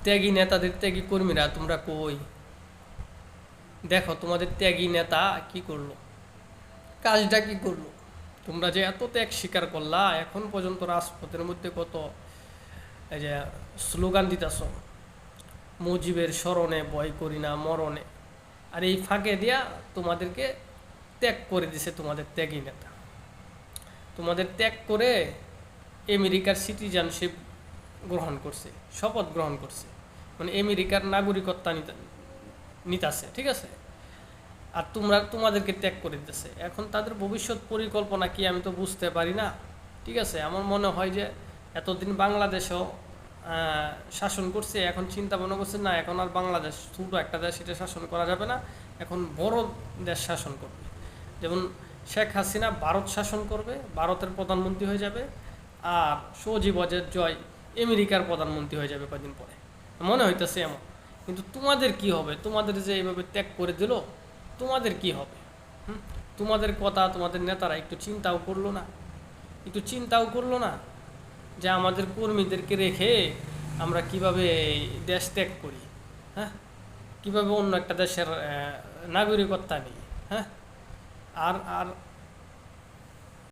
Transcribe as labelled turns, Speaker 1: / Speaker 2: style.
Speaker 1: ত্যাগী নেতাদের, ত্যাগী কর্মীরা তোমরা কই? দেখো তোমাদের ত্যাগী নেতা কি করলো, কাজটা কি করলো। তোমরা যে এত ত্যাগ স্বীকার করলা, এখন পর্যন্ত রাজপথের মধ্যে কত এই যে স্লোগান দিতেছ, মুজিবের স্মরণে ভয় করি না মরণে, আর এই ফাঁকে দিয়া তোমাদেরকে ত্যাগ করে দিছে তোমাদের ত্যাগী নেতা। তোমাদের ত্যাগ করে আমেরিকার সিটিজেনশিপ গ্রহণ করছে, শপথ গ্রহণ করছে, মানে আমেরিকার নাগরিকত্ব নিতাছে, ঠিক আছে। আর তোমাদেরকে ত্যাগ করে দিতেছে। এখন তাদের ভবিষ্যৎ পরিকল্পনা কি আমি তো বুঝতে পারি না, ঠিক আছে। আমার মনে হয় যে এতদিন বাংলাদেশও শাসন করছে, এখন চিন্তা ভাবনা করছে না, এখন আর বাংলাদেশ ছোটো একটা দেশ, এটা শাসন করা যাবে না, এখন বড় দেশ শাসন করবে। যেমন শেখ হাসিনা ভারত শাসন করবে, ভারতের প্রধানমন্ত্রী হয়ে যাবে, আর সজীব ওয়াজেদ জয় আমেরিকার প্রধানমন্ত্রী হয়ে যাবে কয়েকদিন পরে, মনে হইতেছে এমন। কিন্তু তোমাদের কি হবে? তোমাদের যে এইভাবে ত্যাগ করে দিল, তোমাদের কি হবে? তোমাদের কথা তোমাদের নেতারা একটু চিন্তাও করলো না, একটু চিন্তাও করলো না যে আমাদের কর্মীদেরকে রেখে আমরা কিভাবে দেশ ত্যাগ করি, হ্যাঁ, কিভাবে অন্য একটা দেশের নাগরিকত্ব নিই, হ্যাঁ। আর আর